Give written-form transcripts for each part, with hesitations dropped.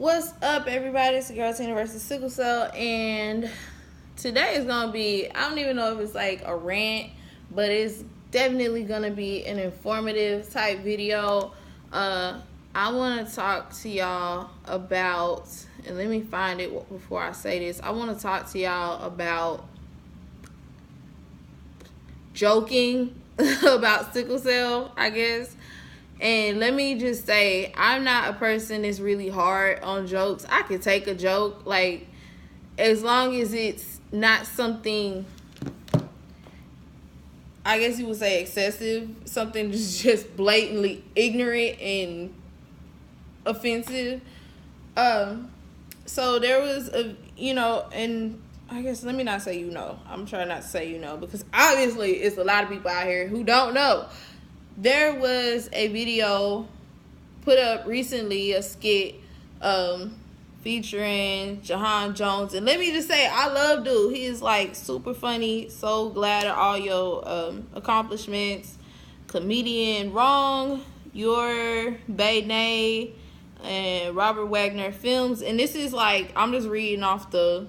What's up, everybody? It's the Girl Tina versus Sickle Cell, and today is gonna be, I don't even know if it's like a rant, but it's definitely gonna be an informative type video. I want to talk to y'all about, and let me find it before I say this. I want to talk to y'all about joking about sickle cell, I guess. And let me just say, I'm not a person that's really hard on jokes. I can take a joke, like, as long as it's not something, I guess you would say excessive, something just blatantly ignorant and offensive. So there was and I guess let me not say I'm trying not to say because obviously it's a lot of people out here who don't know. There was a video put up recently, a skit featuring Jahan Jones. And let me just say, I love dude. He is like super funny. So glad at all your accomplishments. Comedian Wrong, Your Bay Nay, and Robert Wagner Films. And this is like, I'm just reading off the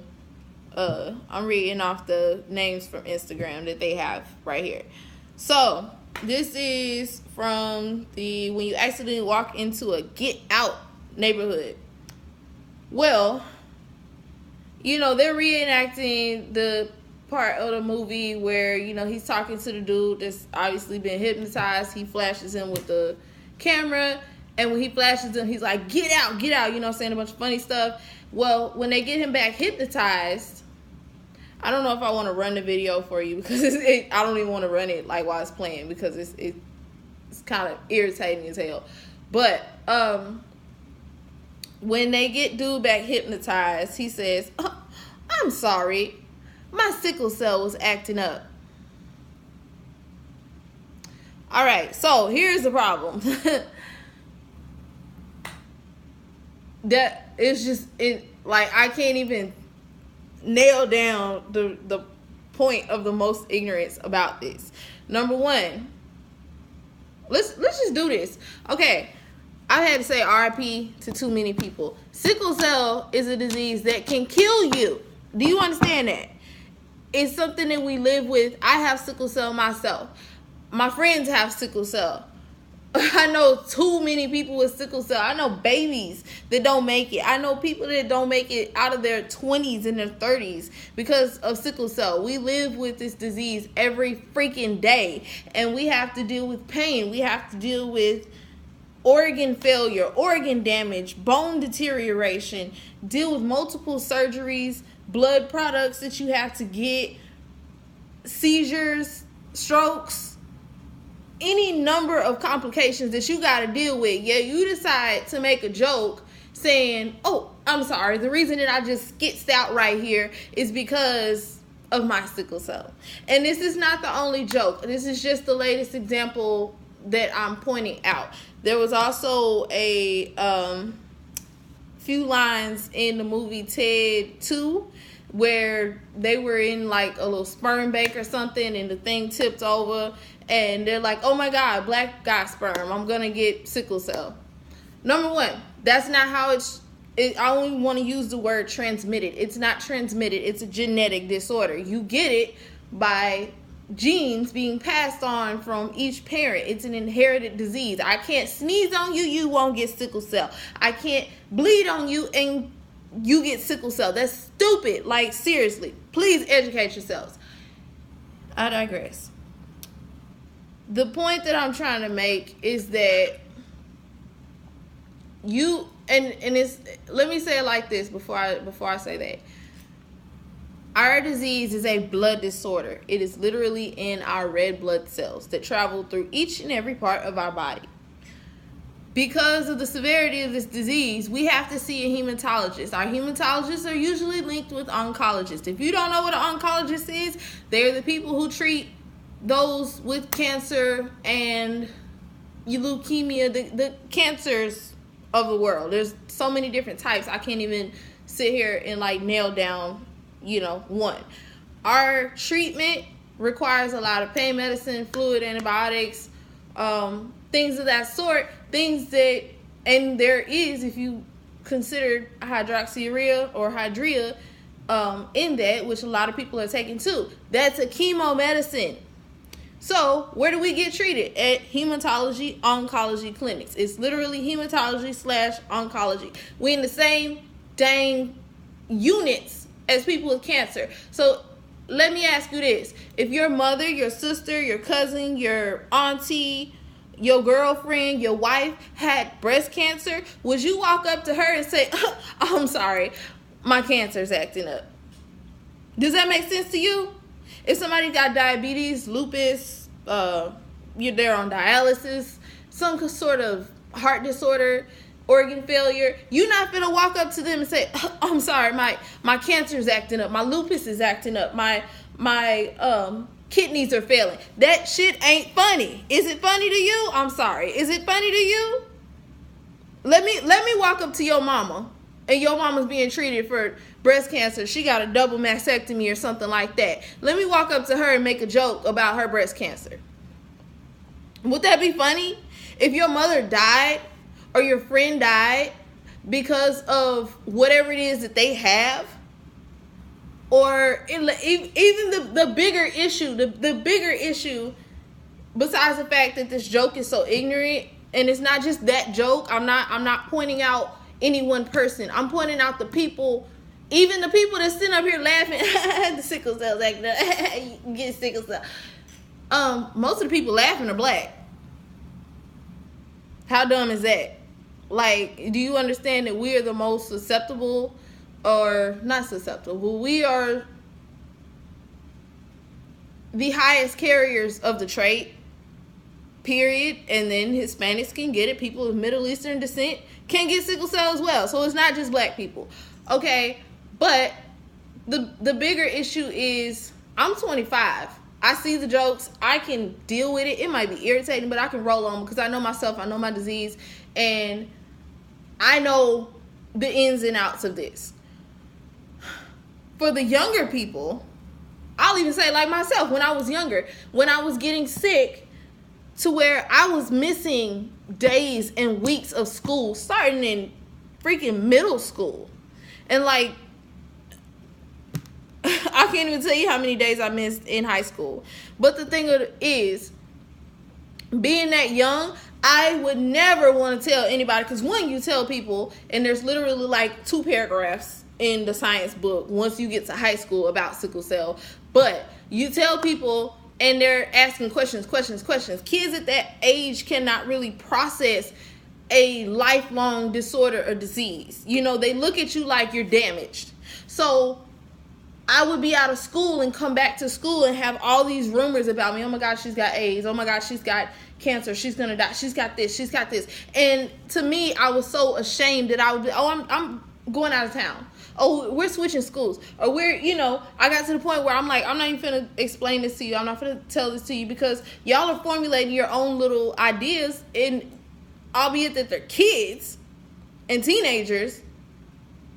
names from Instagram that they have right here. So this is from the when you accidentally walk into a Get Out neighborhood. Well, they're reenacting the part of the movie where, he's talking to the dude that's obviously been hypnotized. He flashes him with the camera, and when he flashes him, he's like, get out, saying a bunch of funny stuff. Well, when they get him back hypnotized, I don't know if I want to run the video for you because I don't even want to run it like while it's playing because it's kind of irritating as hell. But when they get dude back hypnotized, he says, "Oh, I'm sorry, my sickle cell was acting up." All right, so here's the problem. That it's just I can't even nail down the point of the most ignorance about this. Number one, let's just do this. Okay, I had to say RIP to too many people. Sickle cell is a disease that can kill you. Do you understand that? It's something that we live with. I have sickle cell myself. My friends have sickle cell. I know too many people with sickle cell. I know babies that don't make it. I know people that don't make it out of their 20s and their 30s because of sickle cell. We live with this disease every freaking day, and we have to deal with pain. We have to deal with organ failure, organ damage, bone deterioration, deal with multiple surgeries, blood products that you have to get, seizures, strokes, any number of complications that you got to deal with. Yeah, you decide to make a joke saying, "Oh, I'm sorry, the reason that I just skitzed out right here is because of my sickle cell." And this is not the only joke. This is just the latest example that I'm pointing out. There was also a few lines in the movie Ted 2 where they were in like a little sperm bank or something, and the thing tipped over, and they're like, "Oh my God, black guy sperm, I'm gonna get sickle cell." Number one, that's not how I only want to use the word transmitted. It's not transmitted. It's a genetic disorder. You get it by genes being passed on from each parent. It's an inherited disease. I can't sneeze on you, you won't get sickle cell. I can't bleed on you and you get sickle cell. That's stupid. Like, seriously, please educate yourselves. I digress. The point that I'm trying to make is that you and it's, let me say it like this before I say that. Our disease is a blood disorder. It is literally in our red blood cells that travel through each and every part of our body. Because of the severity of this disease, we have to see a hematologist. Our hematologists are usually linked with oncologists. If you don't know what an oncologist is, they're the people who treat those with cancer and leukemia, the cancers of the world. There's so many different types. I can't even sit here and nail down, one. Our treatment requires a lot of pain medicine, fluid antibiotics, things of that sort, things that, and there is, if you considered hydroxyurea or hydrea in that, which a lot of people are taking too. That's a chemo medicine. So where do we get treated? At hematology oncology clinics. It's literally hematology/oncology. We in the same dang units as people with cancer. So let me ask you this. If your mother, your sister, your cousin, your auntie, your girlfriend, your wife had breast cancer, would you walk up to her and say, I'm sorry, my cancer's acting up? Does that make sense to you? If somebody got diabetes, lupus, you're there on dialysis, some sort of heart disorder, organ failure, you're not gonna walk up to them and say, I'm sorry, my cancer's acting up, my lupus is acting up, my kidneys are failing. That shit ain't funny. Is it funny to you? I'm sorry. Is it funny to you? Let me walk up to your mama, and your mama's being treated for breast cancer. She got a double mastectomy or something like that. Let me walk up to her and make a joke about her breast cancer. Would that be funny? If your mother died or your friend died because of whatever it is that they have, or even the bigger issue, the bigger issue, besides the fact that this joke is so ignorant, and it's not just that joke. I'm not pointing out any one person. I'm pointing out the people, even the people that sitting up here laughing. The sickle cells acting up. You get sickle cell. Most of the people laughing are black. How dumb is that? Like, do you understand that we are the most susceptible? Or not susceptible, we are the highest carriers of the trait, period. And then Hispanics can get it. People of Middle Eastern descent can get sickle cell as well. So it's not just black people. Okay, but the bigger issue is, I'm 25. I see the jokes. I can deal with it. It might be irritating, but I can roll on because I know myself. I know my disease. And I know the ins and outs of this. For the younger people, I'll even say like myself, when I was younger, when I was getting sick to where I was missing days and weeks of school, starting in freaking middle school. And like, I can't even tell you how many days I missed in high school. But the thing is, being that young, I would never want to tell anybody, because one, you tell people, and there's literally like 2 paragraphs in the science book once you get to high school about sickle cell. But you tell people and they're asking questions. Kids at that age cannot really process a lifelong disorder or disease. You know, they look at you like you're damaged. So I would be out of school and come back to school and have all these rumors about me. Oh my God, she's got AIDS. Oh my God, she's got cancer. She's gonna die. She's got this. She's got this. And to me, I was so ashamed that I would be, I'm going out of town. Oh, we're switching schools. Or we're, I got to the point where I'm like, I'm not even finna explain this to you. I'm not finna tell this to you because y'all are formulating your own little ideas, and albeit that they're kids and teenagers,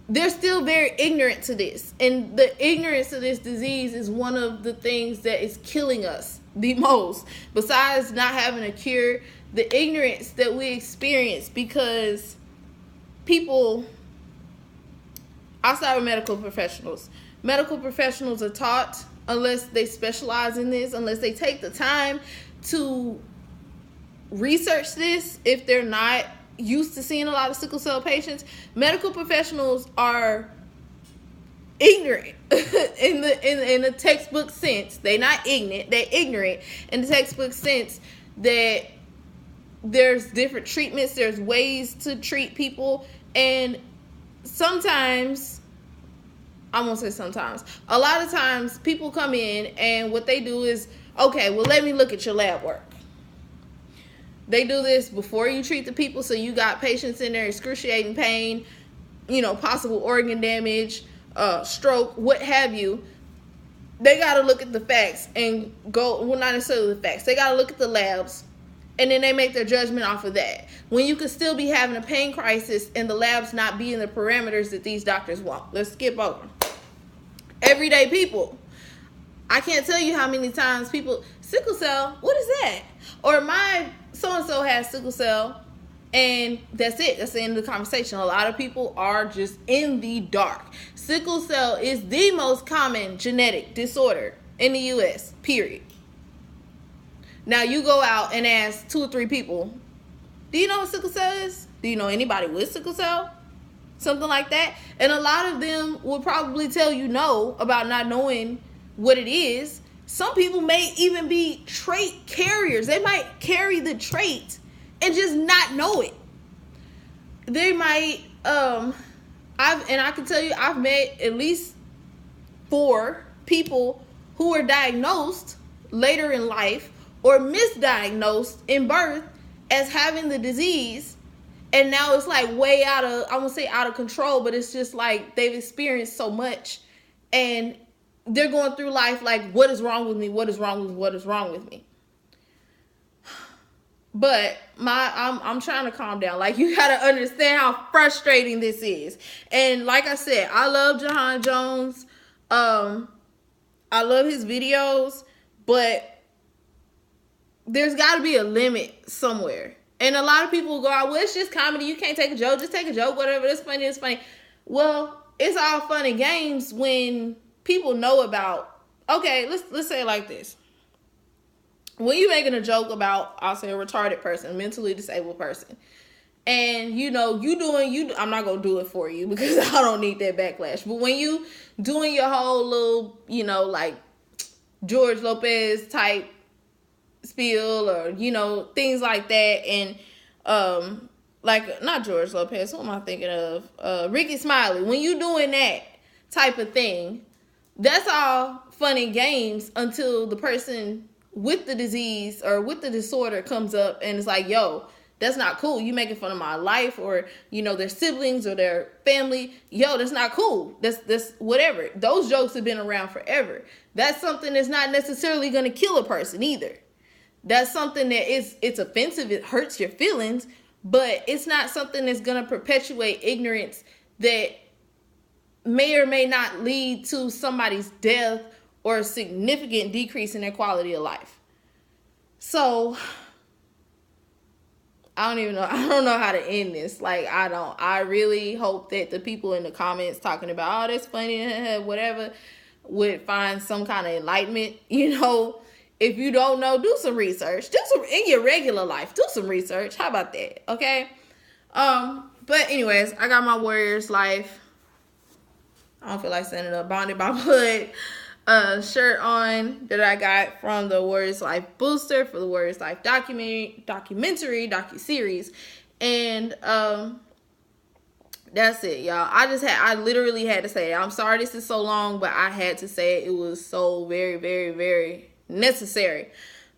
they're still very ignorant to this. And the ignorance of this disease is one of the things that is killing us the most. Besides not having a cure, the ignorance that we experience because people... I'll start with medical professionals. Medical professionals are taught, unless they specialize in this, unless they take the time to research this, if they're not used to seeing a lot of sickle cell patients, medical professionals are ignorant in the textbook sense. They're not ignorant. They're ignorant in the textbook sense that there's different treatments, there's ways to treat people, and sometimes, I won't say sometimes, a lot of times people come in and what they do is, okay, well, let me look at your lab work. They do this before you treat the people, so you got patients in there, excruciating pain, possible organ damage, stroke, what have you. They got to look at the facts and go, well, not necessarily the facts. They got to look at the labs, and then they make their judgment off of that. When you could still be having a pain crisis and the labs not be in the parameters that these doctors want. Let's skip over. Everyday people. I can't tell you how many times people, sickle cell, what is that? Or my so-and-so has sickle cell, And that's it. That's the end of the conversation. A lot of people are just in the dark. Sickle cell is the most common genetic disorder in the U.S., period. Now, you go out and ask 2 or 3 people, do you know what sickle cell is? Do you know anybody with sickle cell? Something like that. And a lot of them will probably tell you no about not knowing what it is. Some people may even be trait carriers. They might carry the trait and just not know it. They might, I can tell you, I've met at least 4 people who were diagnosed later in life or misdiagnosed in birth as having the disease, and now it's like way out of, I won't say out of control, but it's just like they've experienced so much, and they're going through life like, what is wrong with me? What is wrong with me? What is wrong with me? But I'm trying to calm down. Like, you got to understand how frustrating this is. And like I said, I love Jahan Jones. I love his videos, but there's got to be a limit somewhere. And a lot of people go out, well, it's just comedy. You can't take a joke. Just take a joke. Whatever. It's funny. It's funny. Well, it's all fun and games when people know about, okay, let's say it like this. When you're making a joke about, I'll say, a retarded person, a mentally disabled person, and I'm not going to do it for you because I don't need that backlash. But when you doing your whole little, like George Lopez type spiel or, things like that, and like, not George Lopez, who am I thinking of? Ricky Smiley. When you doing that type of thing, that's all fun and games until the person with the disease or with the disorder comes up and it's like, yo, that's not cool. You making fun of my life, or, their siblings or their family. Yo, that's not cool. That's whatever. Those jokes have been around forever. That's something that's not necessarily going to kill a person either. That's something that it's offensive. It hurts your feelings, but it's not something that's going to perpetuate ignorance that may or may not lead to somebody's death or a significant decrease in their quality of life. So I don't know how to end this. Like, I really hope that the people in the comments talking about, oh, that's funny, whatever, would find some kind of enlightenment. If you don't know, do some research. In your regular life, do some research. How about that? Okay. But anyways, I got my Warriors Life, I don't feel like saying it up, Bonded by Blood shirt on that I got from the Warriors Life booster for the Warriors Life docu-series. And that's it, y'all. I literally had to say it. I'm sorry this is so long, but I had to say it. It was so very, very, very necessary.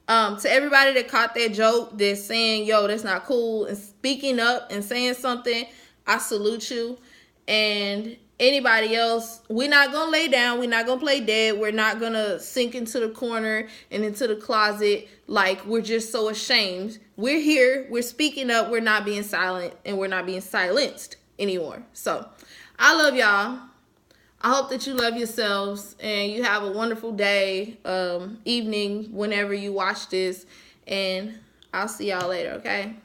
To everybody that caught that joke, that's saying, yo, that's not cool, and speaking up and saying something, I salute you. And anybody else, we're not gonna lay down, we're not gonna play dead, we're not gonna sink into the corner and into the closet like we're just so ashamed. We're here, we're speaking up, we're not being silent, and we're not being silenced anymore. So I love y'all. I hope that you love yourselves and you have a wonderful day, evening, whenever you watch this, and I'll see y'all later, okay?